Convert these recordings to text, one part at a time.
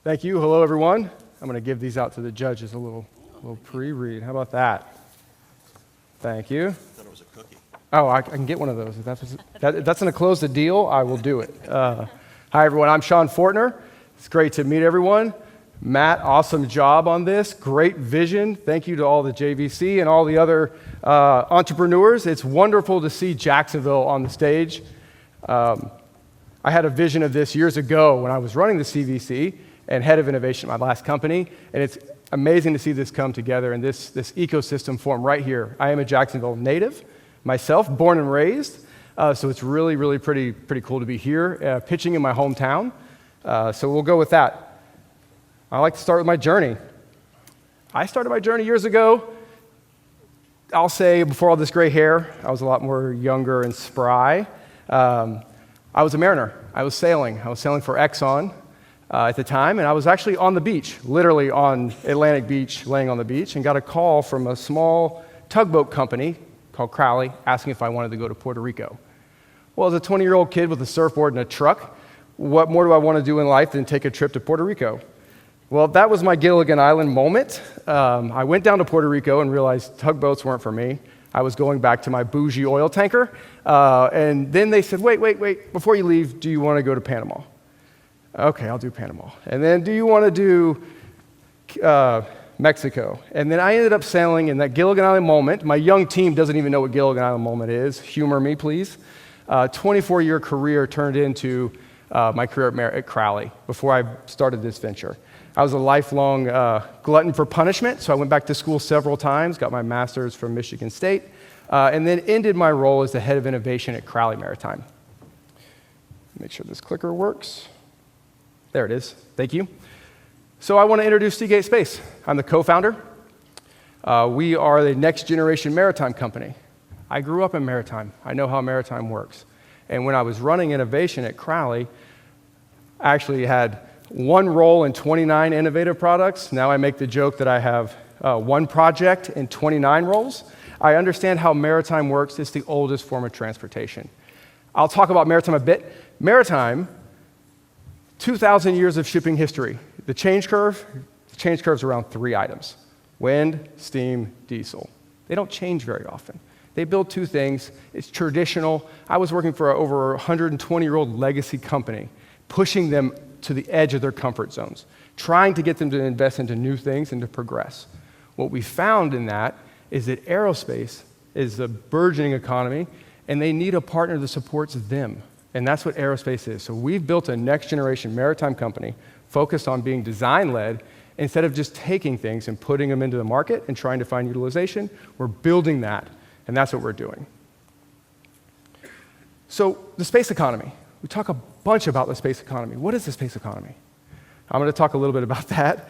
Thank you. Hello, everyone. I'm going to give these out to the judges, a little pre-read. How about that? Thank you. I thought it was a cookie. Oh, I can get one of those. If that's going to close the deal, I will do it. Hi, everyone. I'm Sean Fortener. It's great to meet everyone. Matt, awesome job on this. Great vision. Thank you to all the JVC and all the other entrepreneurs. It's wonderful to see Jacksonville on the stage. I had a vision of this years ago when I was running the CVC and head of innovation at my last company, and it's amazing to see this come together and this ecosystem form right here. I am a Jacksonville native myself, born and raised, so it's really pretty cool to be here, pitching in my hometown. So we'll go with that. I like to start with my journey. I started my journey years ago. I'll say before all this gray hair, I was a lot more younger and spry. I was a mariner. I was sailing for Exxon at the time, and I was actually on the beach, literally on Atlantic Beach, laying on the beach, and got a call from a small tugboat company called Crowley asking if I wanted to go to Puerto Rico. Well, as a 20-year-old kid with a surfboard and a truck, what more do I want to do in life than take a trip to Puerto Rico? Well, that was my Gilligan Island moment. I went down to Puerto Rico and realized tugboats weren't for me. I was going back to my bougie oil tanker. And then they said, wait, before you leave, do you want to go to Panama? Okay, I'll do Panama. And then do you want to do Mexico? And then I ended up sailing in that Gilligan Island moment. My young team doesn't even know what Gilligan Island moment is. Humor me, please. 24-year career turned into my career at Crowley before I started this venture. I was a lifelong glutton for punishment, so I went back to school several times, got my master's from Michigan State, and then ended my role as the head of innovation at Crowley Maritime. Make sure this clicker works. There it is. Thank you. So I want to introduce Seagate Space. I'm the co-founder. We are the next generation maritime company. I grew up in maritime. I know how maritime works. And when I was running innovation at Crowley, I actually had one role in 29 innovative products. Now I make the joke that I have one project in 29 roles. I understand how maritime works. It's the oldest form of transportation. I'll talk about maritime a bit. Maritime, 2,000 years of shipping history. The change curve's around 3 items: wind, steam, diesel. They don't change very often. They build 2 things. It's traditional. I was working for over 120-year-old legacy company, pushing them to the edge of their comfort zones, trying to get them to invest into new things and to progress. What we found in that is that aerospace is a burgeoning economy, and they need a partner that supports them. And that's what aerospace is. So we've built a next-generation maritime company focused on being design-led. Instead of just taking things and putting them into the market and trying to find utilization, we're building that, and that's what we're doing. So the space economy. We talk a bunch about the space economy. What is the space economy? I'm going to talk a little bit about that.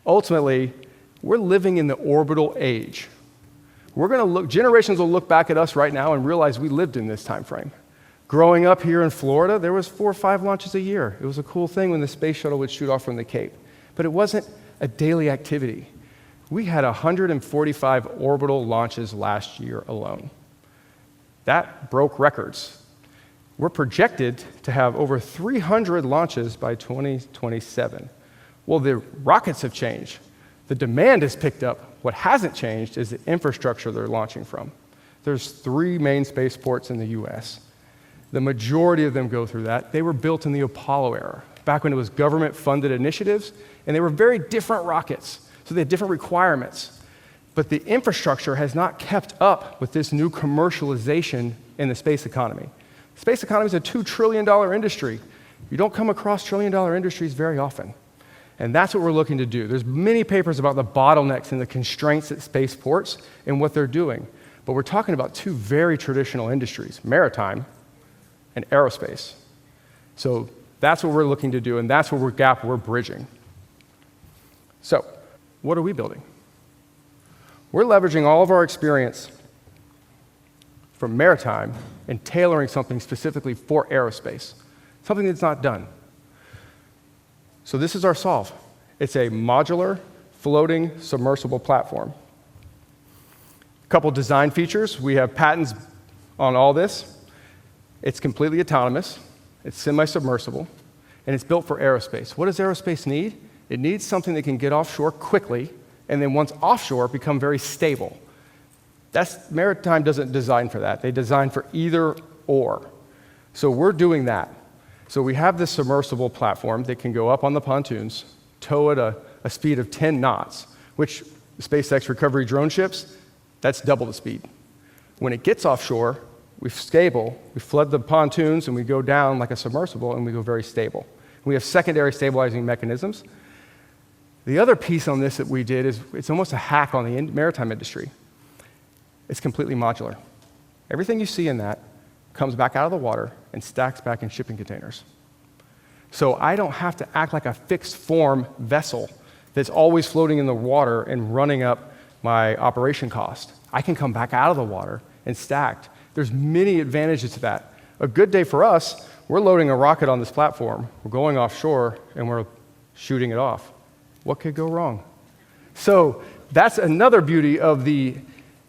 Ultimately, we're living in the orbital age. Generations will look back at us right now and realize we lived in this time frame. Growing up here in Florida, there was 4 or 5 launches a year. It was a cool thing when the space shuttle would shoot off from the Cape. But it wasn't a daily activity. We had 145 orbital launches last year alone. That broke records. We're projected to have over 300 launches by 2027. Well, the rockets have changed. The demand has picked up. What hasn't changed is the infrastructure they're launching from. There's 3 main spaceports in the US. The majority of them go through that. They were built in the Apollo era, back when it was government-funded initiatives, and they were very different rockets, so they had different requirements. But the infrastructure has not kept up with this new commercialization in the space economy. Space economy is a $2 trillion industry. You don't come across trillion-dollar industries very often. And that's what we're looking to do. There's many papers about the bottlenecks and the constraints at spaceports and what they're doing. But we're talking about 2 very traditional industries, maritime and aerospace. So that's what we're looking to do, and that's where we're bridging. So what are we building? We're leveraging all of our experience from maritime and tailoring something specifically for aerospace, something that's not done. So this is our solve. It's a modular, floating, submersible platform. A couple design features. We have patents on all this. It's completely autonomous. It's semi-submersible. and it's built for aerospace. What does aerospace need? It needs something that can get offshore quickly, and then once offshore, become very stable. Maritime doesn't design for that. They design for either or. So we're doing that. So we have this submersible platform that can go up on the pontoons, tow at a speed of 10 knots, which SpaceX recovery drone ships, that's double the speed. When it gets offshore, we flood the pontoons, and we go down like a submersible, and we go very stable. We have secondary stabilizing mechanisms. The other piece on this that we did is it's almost a hack on the maritime industry. It's completely modular. Everything you see in that comes back out of the water and stacks back in shipping containers. So I don't have to act like a fixed form vessel that's always floating in the water and running up my operation cost. I can come back out of the water and stacked. There's many advantages to that. A good day for us, we're loading a rocket on this platform, we're going offshore, and we're shooting it off. What could go wrong? So that's another beauty of the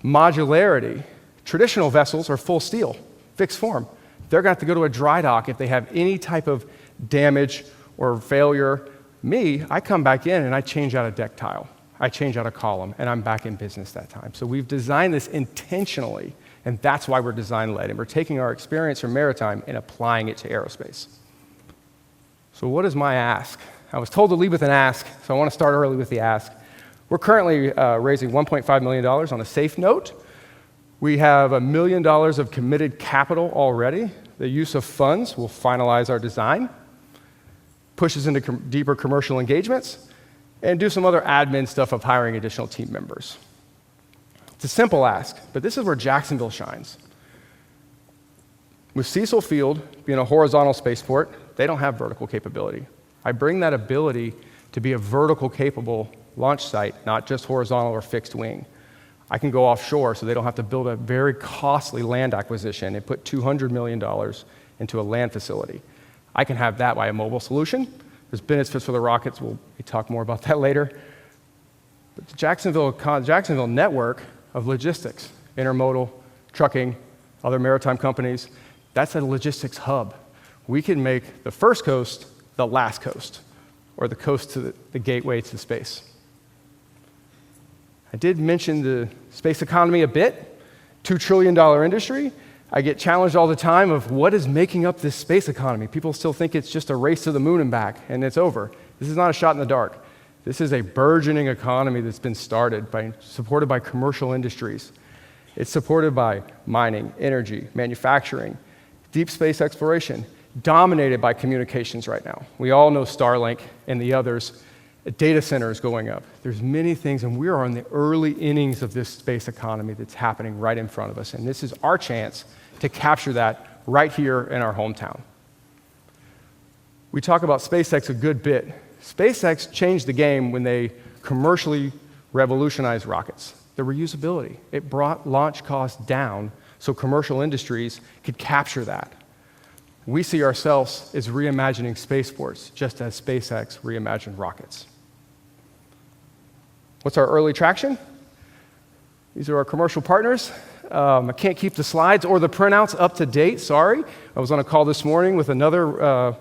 modularity. Traditional vessels are full steel, fixed form. They're going to have to go to a dry dock if they have any type of damage or failure. Me, I come back in and I change out a deck tile. I change out a column, and I'm back in business that time. So we've designed this intentionally, and that's why we're design-led, and we're taking our experience from maritime and applying it to aerospace. So what is my ask? I was told to lead with an ask, so I want to start early with the ask. We're currently raising $1.5 million on a safe note. We have $1 million of committed capital already. The use of funds will finalize our design, push us into deeper commercial engagements, and do some other admin stuff of hiring additional team members. It's a simple ask, but this is where Jacksonville shines. With Cecil Field being a horizontal spaceport, they don't have vertical capability. I bring that ability to be a vertical capable launch site, not just horizontal or fixed wing. I can go offshore so they don't have to build a very costly land acquisition and put $200 million into a land facility. I can have that by a mobile solution. There's benefits for the rockets. We'll talk more about that later. But the Jacksonville network of logistics, intermodal, trucking, other maritime companies, that's a logistics hub. We can make the first coast the last coast, or the coast to the gateway to space. I did mention the space economy a bit, $2 trillion industry. I get challenged all the time of what is making up this space economy. People still think it's just a race to the moon and back, and it's over. This is not a shot in the dark. This is a burgeoning economy that's been supported by commercial industries. It's supported by mining, energy, manufacturing, deep space exploration, dominated by communications right now. We all know Starlink and the others. Data centers going up. There's many things, and we are in the early innings of this space economy that's happening right in front of us, and this is our chance to capture that right here in our hometown. We talk about SpaceX a good bit. SpaceX changed the game when they commercially revolutionized rockets. The reusability. It brought launch costs down so commercial industries could capture that. We see ourselves as reimagining spaceports, just as SpaceX reimagined rockets. What's our early traction? These are our commercial partners. I can't keep the slides or the printouts up to date, sorry. I was on a call this morning with another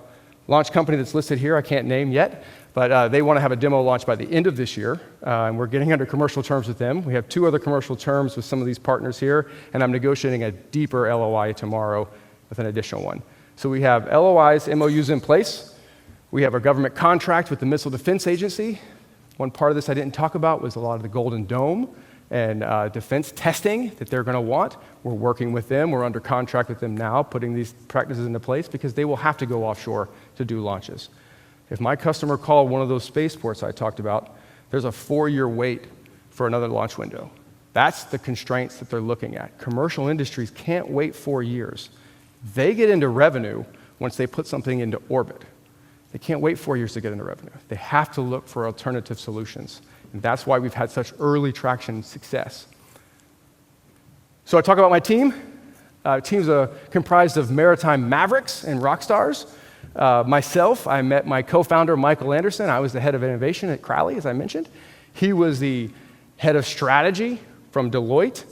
launch company that's listed here, I can't name yet, but they want to have a demo launch by the end of this year, and we're getting under commercial terms with them. We have 2 other commercial terms with some of these partners here, and I'm negotiating a deeper LOI tomorrow with an additional one. So we have LOIs, MOUs in place. We have a government contract with the Missile Defense Agency. One part of this I didn't talk about was a lot of the Golden Dome and defense testing that they're going to want. We're working with them. We're under contract with them now, putting these practices into place because they will have to go offshore to do launches. If my customer called one of those spaceports I talked about, there's a 4-year wait for another launch window. That's the constraints that they're looking at. Commercial industries can't wait 4 years. They get into revenue once they put something into orbit. They can't wait 4 years to get into revenue. They have to look for alternative solutions. And that's why we've had such early traction and success. So I talk about my team. Team's comprised of maritime mavericks and rock stars. Myself, I met my co-founder, Michael Anderson. I was the head of innovation at Crowley, as I mentioned. He was the head of strategy from Deloitte.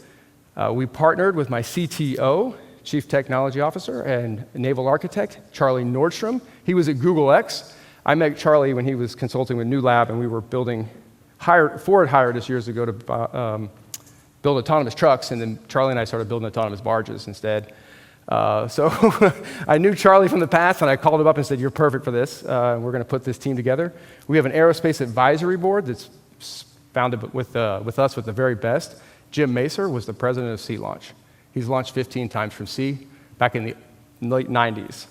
We partnered with my CTO, Chief Technology Officer and Naval Architect, Charlie Nordstrom. He was at Google X. I met Charlie when he was consulting with New Lab, and we were Ford hired us years ago to build autonomous trucks, and then Charlie and I started building autonomous barges instead. So I knew Charlie from the past, and I called him up and said, "You're perfect for this. We're going to put this team together." We have an aerospace advisory board that's founded with us with the very best. Jim Macer was the president of Sea Launch. He's launched 15 times from sea back in the late 90s.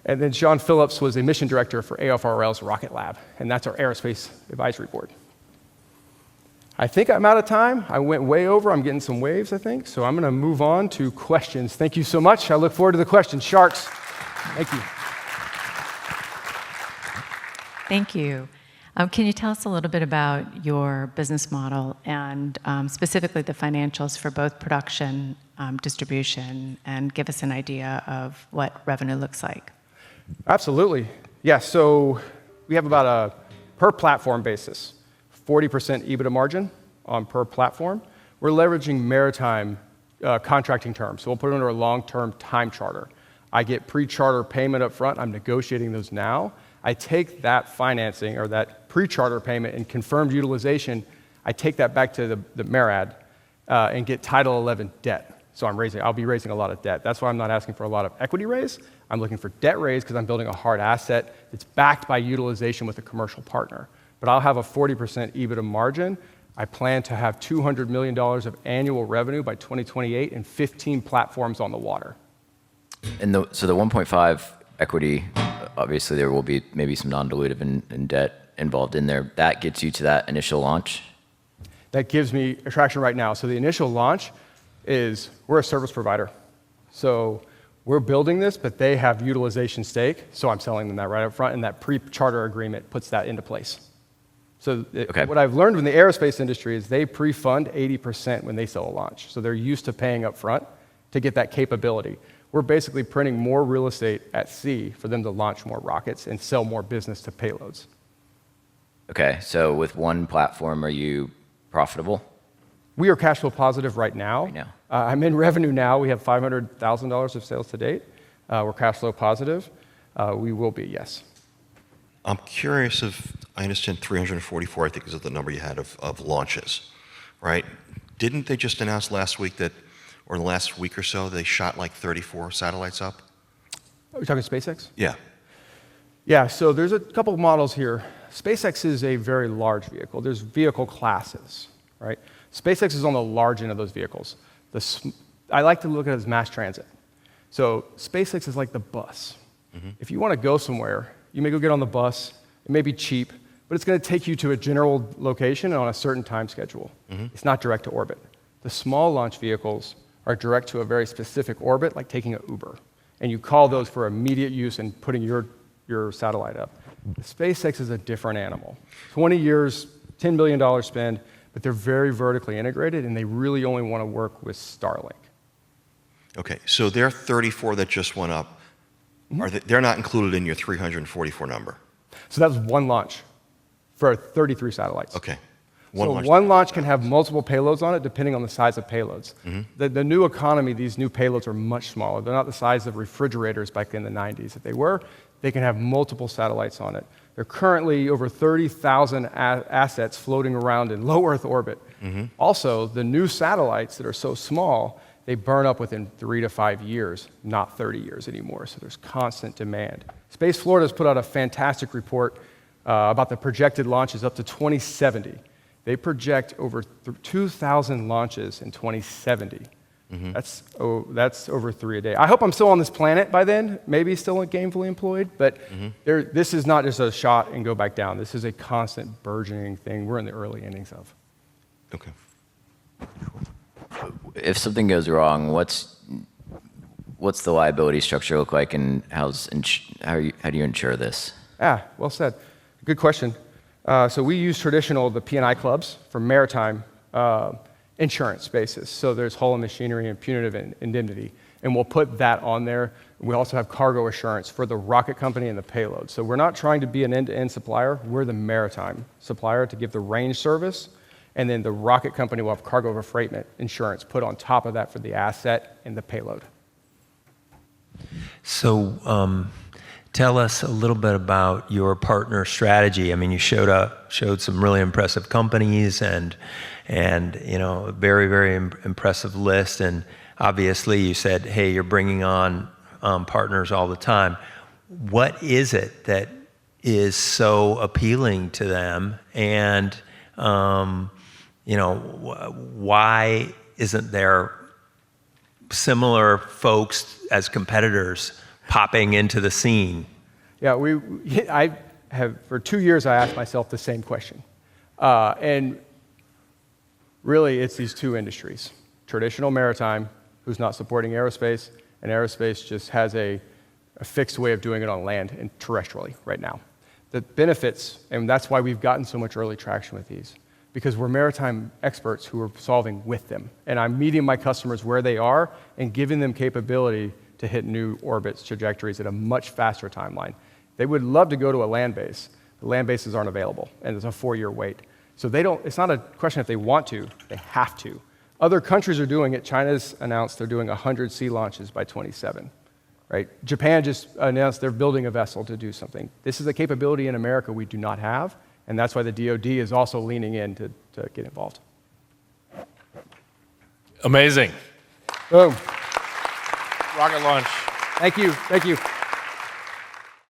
And then Sean Phillips was a mission director for AFRL's Rocket Lab, and that's our aerospace advisory board. I think I'm out of time. I went way over. I'm getting some waves, I think. So I'm going to move on to questions. Thank you so much. I look forward to the questions. Sharks, thank you. Thank you. Can you tell us a little bit about your business model and specifically the financials for both production, distribution, and give us an idea of what revenue looks like? Absolutely. Yeah, so we have about a per platform basis, 40% EBITDA margin on per platform. We're leveraging maritime contracting terms. So we'll put it under a long-term time charter. I get pre-charter payment up front. I'm negotiating those now. I take that financing or that pre-charter payment and confirmed utilization, I take that back to the MARAD and get Title 11 debt. So I'll be raising a lot of debt. That's why I'm not asking for a lot of equity raise. I'm looking for debt raise because I'm building a hard asset that's backed by utilization with a commercial partner. But I'll have a 40% EBITDA margin. I plan to have $200 million of annual revenue by 2028 and 15 platforms on the water. And so the 1.5 equity, obviously there will be maybe some non-dilutive and debt involved in there. That gets you to that initial launch? That gives me attraction right now. So the initial launch is we're a service provider. So we're building this, but they have utilization stake. So I'm selling them that right up front, and that pre-charter agreement puts that into place. So what I've learned in the aerospace industry is they pre-fund 80% when they sell a launch. So they're used to paying up front to get that capability. We're basically printing more real estate at sea for them to launch more rockets and sell more business to payloads. Okay, so with one platform, are you profitable? We are cash flow positive right now. I'm in revenue now. We have $500,000 of sales to date. We're cash flow positive. We will be, yes. I'm curious if, I understand 344, I think is the number you had of launches, right? Didn't they just announce last week that, or in the last week or so, they shot like 34 satellites up? Are you talking SpaceX? Yeah. Yeah, so there's a couple of models here. SpaceX is a very large vehicle. There's vehicle classes, right? SpaceX is on the large end of those vehicles. I like to look at it as mass transit. So SpaceX is like the bus. Mm-hmm. If you want to go somewhere, you may go get on the bus. It may be cheap, but it's going to take you to a general location on a certain time schedule. Mm-hmm. It's not direct to orbit. The small launch vehicles are direct to a very specific orbit, like taking an Uber. And you call those for immediate use and putting your satellite up. SpaceX is a different animal. 20 years, $10 billion spend, but they're very vertically integrated, and they really only want to work with Starlink. Okay, so their 34 that just went up, they're not included in your 344 number? So that's one launch for 33 satellites. Okay. One launch can have multiple payloads on it depending on the size of payloads. Mm-hmm. The new economy, these new payloads are much smaller. They're not the size of refrigerators back in the 90s. If they were, they can have multiple satellites on it. There are currently over 30,000 assets floating around in low Earth orbit. Mm-hmm. Also, the new satellites that are so small, they burn up within 3 to 5 years, not 30 years anymore. So there's constant demand. Space Florida's put out a fantastic report about the projected launches up to 2070. They project over 2,000 launches in 2070. Mm-hmm. That's over 3 a day. I hope I'm still on this planet by then, maybe still gainfully employed, but this is not just a shot and go back down. This is a constant burgeoning thing we're in the early innings of. Okay. If something goes wrong, what's the liability structure look like, and how do you insure this? Well said. Good question. So we use the P&I clubs for maritime insurance basis. So there's hull and machinery and punitive indemnity, and we'll put that on there. We also have cargo assurance for the rocket company and the payload. So we're not trying to be an end-to-end supplier. We're the maritime supplier to give the range service, and then the rocket company will have cargo of affreightment insurance put on top of that for the asset and the payload. So tell us a little bit about your partner strategy. I mean, you showed some really impressive companies and a very, very impressive list. And obviously you said, hey, you're bringing on partners all the time. What is it that is so appealing to them? And, why isn't there similar folks as competitors popping into the scene? Yeah, for 2 years, I asked myself the same question. And really, it's these two industries. Traditional maritime, who's not supporting aerospace, and aerospace just has a fixed way of doing it on land and terrestrially right now. The benefits, and that's why we've gotten so much early traction with these, because we're maritime experts who are solving with them. And I'm meeting my customers where they are and giving them capability to hit new orbits, trajectories at a much faster timeline. They would love to go to a land base. The land bases aren't available, and there's a 4-year wait. So it's not a question if they want to, they have to. Other countries are doing it. China's announced they're doing 100 sea launches by 2027. Right? Japan just announced they're building a vessel to do something. This is a capability in America we do not have, and that's why the DoD is also leaning in to get involved. Amazing. Boom. Rocket launch. Thank you.